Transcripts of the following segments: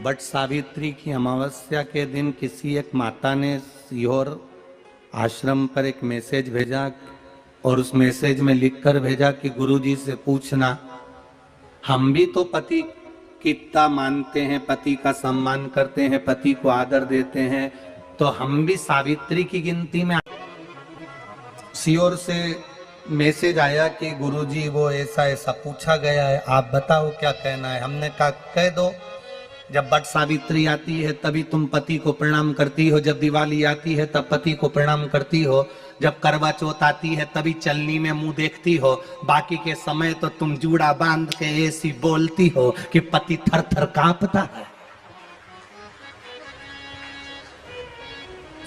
But Savitri की अमावस्या के दिन किसी एक माता ने सीहोर आश्रम पर एक मैसेज भेजा और उस मैसेज में लिखकर भेजा कि गुरुजी से पूछना, हम भी तो पति कितना मानते हैं, पति का सम्मान करते हैं, पति को आदर देते हैं, तो हम भी सावित्री की गिनती में। सीहोर से मैसेज आया कि गुरुजी वो ऐसा ऐसा पूछा गया है, आप बताओ क्या कहना है। हमने कहा कह दो, जब बट सावित्री आती है तभी तुम पति को प्रणाम करती हो, जब दिवाली आती है तब पति को प्रणाम करती हो, जब करवा चौथ आती है तभी चलनी में मुंह देखती हो, बाकी के समय तो तुम जूड़ा बांध के ऐसी बोलती हो कि पति थर थर कांपता है।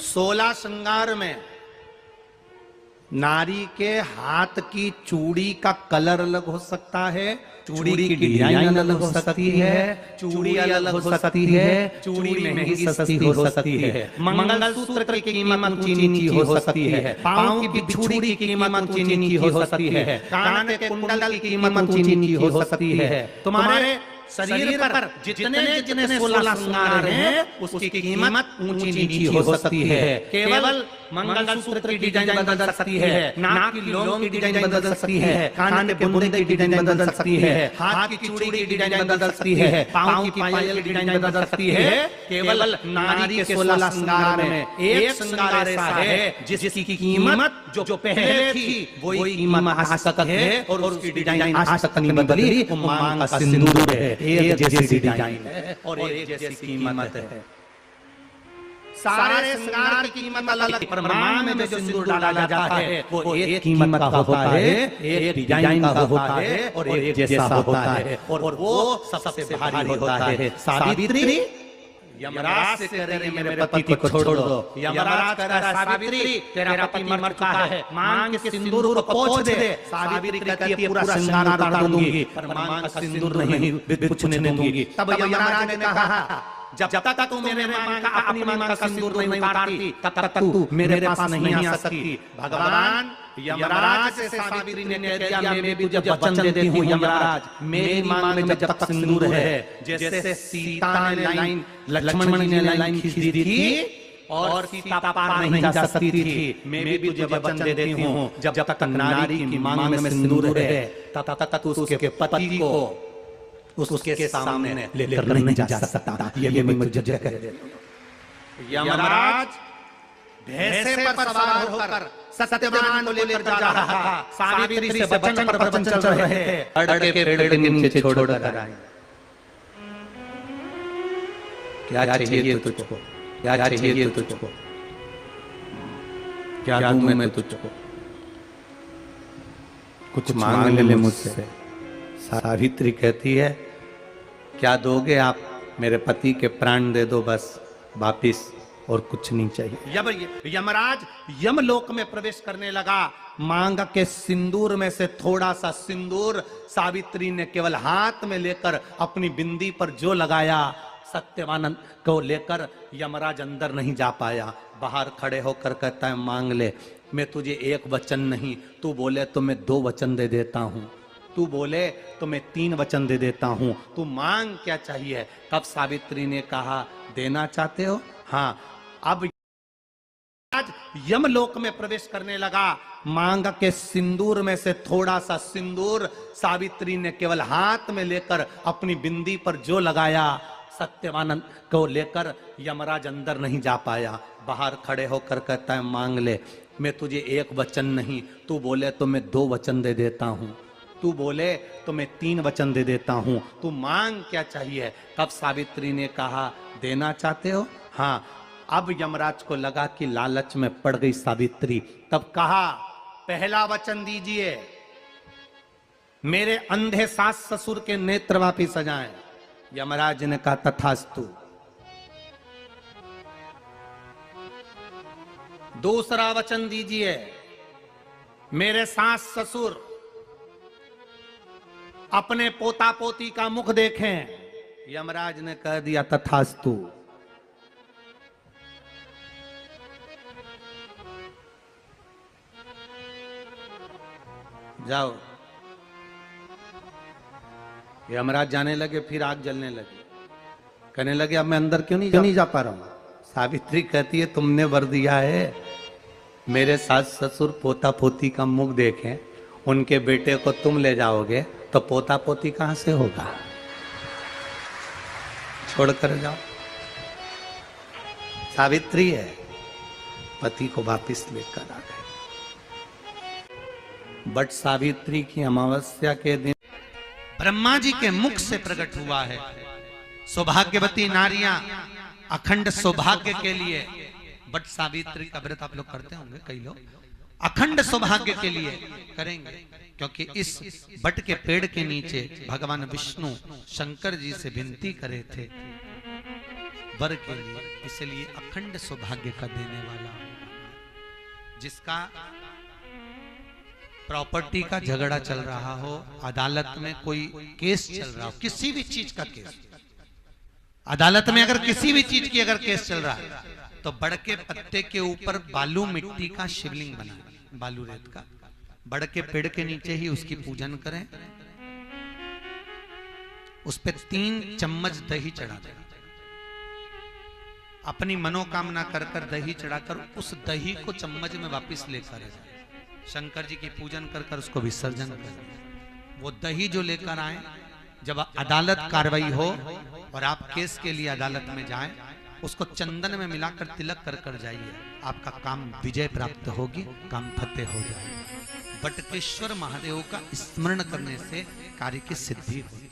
16 श्रृंगार में नारी के हाथ की चूड़ी का कलर अलग हो सकता है, चूड़ी की डिजाइन अलग हो सकती है, चूड़ी अलग हो सकती है, चूड़ी महंगी सस्ती हो सकती है, मंगलसूत्र की कीमत ऊंची नीची हो सकती है, पांव की बिछुड़ी की कीमत ऊंची नीची हो सकती है, कान के कुंडल की कीमत ऊंची नीची हो सकती है। तुम्हारे शरीर पर जितने जितने 16 श्रृंगार हैं उसकी कीमत ऊंची नीची हो सकती है। केवल मंगलसूत्र की डिजाइन बदल सकती है, नाक की लौंग की डिजाइन बदल सकती है, कान के बुंदे की डिजाइन बदल सकती है, हाथ की चूड़ी की डिजाइन बदल सकती है, पांव की पायल की डिजाइन बदल सकती है। केवल नारी के 16 श्रृंगार में एक श्रृंगार ऐसा है जिसकी कीमत जो पहले थी वही कीमत आज तक है और उसकी डिजाइन आज तक नहीं बदली। वो मांग का सिंदूर है, एक जैसी डिजाइन है और एक जैसी कीमत है। सारे श्रृंगार की कीमत अलग, पर मांग में जो सिंदूर डाला जाता है वो एक कीमत का होता है, एक डिजाइन का होता है और एक जैसा होता है और वो सबसे भारी होता है। सावित्री यमराज से कह रही है मेरे पति को छोड़ दो। यमराज कह रहा है सावित्री तेरा पति मर चुका है, मांग के सिंदूर को पोंछ दे। सावित्री कहती है पूरा श्रृंगार उतार दूंगी पर मांग का सिंदूर नहीं पूछने दूंगी। तब यमराज ने कहा जब तक तू मेरे मांग का अपनी मांग का सिंदूर नहीं उतारती तब तक तू मेरे पास नहीं आ सकती। भगवान यमराज से सावित्री ने कह दिया मैं भी जब वचन देती हूँ यमराज, मेरी मांग में जब तक सिंदूर है, जैसे सीता ने लाइन लक्ष्मण ने लाइन खींच दी थी और सीता पार नहीं जा सकती थी, मैं भी तुझे वचन देती हूँ जब तक नारी की मांग में सिंदूर है तब तक तू उसके पति को उसके सामने लेकर नहीं जा सकता। ये मैं मुझे कह देता हूं। यमराज भैंसे पर सवार होकर सत्यवान को लेकर जा रहा था, सावित्री से वचन पर वचन चल रहे थे, अड़ के पेड़ के नीचे छोड़कर आए। क्या चाहिए तुझको, क्या चाहिए तुझको, क्या दूं मैं तुझको, कुछ मांग ले मुझसे। सावित्री कहती है क्या दोगे आप, मेरे पति के प्राण दे दो बस वापिस, और कुछ नहीं चाहिए। यमराज यमलोक में प्रवेश करने लगा, मांग के सिंदूर में से थोड़ा सा सिंदूर सावित्री ने केवल हाथ में लेकर अपनी बिंदी पर जो लगाया, सत्यवान को लेकर यमराज अंदर नहीं जा पाया। बाहर खड़े होकर कहता है मांग ले, मैं तुझे एक वचन नहीं, तू बोले तो मैं 2 वचन दे देता हूं, तू बोले तो मैं 3 वचन दे देता हूं, तू मांग क्या चाहिए। तब सावित्री ने कहा देना चाहते हो, हाँ। अब आज यमलोक में प्रवेश करने लगा, मांग के सिंदूर में से थोड़ा सा सिंदूर सावित्री ने केवल हाथ में लेकर अपनी बिंदी पर जो लगाया, सत्यवान को लेकर यमराज अंदर नहीं जा पाया। बाहर खड़े होकर कहता है मांग ले, मैं तुझे एक वचन नहीं, तू बोले तो मैं 2 वचन दे देता हूं, तू बोले तो मैं 3 वचन दे देता हूं, तू मांग क्या चाहिए। तब सावित्री ने कहा देना चाहते हो, हाँ। अब यमराज को लगा कि लालच में पड़ गई सावित्री, तब कहा पहला वचन दीजिए, मेरे अंधे सास ससुर के नेत्र वापिस आ जाएं। यमराज ने कहा तथास्तु। दूसरा वचन दीजिए, मेरे सास ससुर अपने पोता पोती का मुख देखें। यमराज ने कह दिया तथास्तु। जाओ। यमराज जाने लगे, फिर आग जलने लगी। कहने लगे अब मैं अंदर क्यों नहीं जा पा रहा हूं। सावित्री कहती है तुमने वर दिया है, मेरे सास ससुर पोता पोती का मुख देखें, उनके बेटे को तुम ले जाओगे तो पोता पोती कहां से होगा, छोड़ कर जाओ। सावित्री है, पति को वापिस लेकर आ गए। बट सावित्री की अमावस्या के दिन ब्रह्मा जी के मुख से प्रकट हुआ है, सौभाग्यवती नारियां अखंड सौभाग्य के लिए, बट सावित्री का व्रत आप लोग करते होंगे, कई लोग अखंड सौभाग्य के लिए करेंगे, क्योंकि इस बट के पेड़ के नीचे भगवान विष्णु शंकर जी से विनती करे थे वर के लिए, इसलिए अखंड सौभाग्य का देने वाला, जिसका प्रॉपर्टी का झगड़ा चल रहा हो, अदालत में कोई केस चल रहा हो, किसी भी चीज का केस, अदालत में अगर किसी भी चीज की अगर केस चल रहा है तो बड़ के पत्ते के ऊपर बालू मिट्टी का शिवलिंग बना, बालू रेत का, बड़ के पेड़ के नीचे ही उसकी पूजन करें, उस पे 3 चम्मच दही चढ़ा दें, अपनी मनोकामना कर कर दही चढ़ाकर उस दही को चम्मच में वापस लेकर जाए, शंकर जी की पूजन कर कर उसको विसर्जन कर। वो दही जो लेकर आए, जब अदालत कार्रवाई हो और आप केस के लिए अदालत में जाएं, उसको चंदन में मिलाकर तिलक कर कर जाइए, आपका काम विजय प्राप्त होगी, काम फतेह हो जाएगा। बटकेश्वर महादेव का स्मरण करने से कार्य की सिद्धि होगी।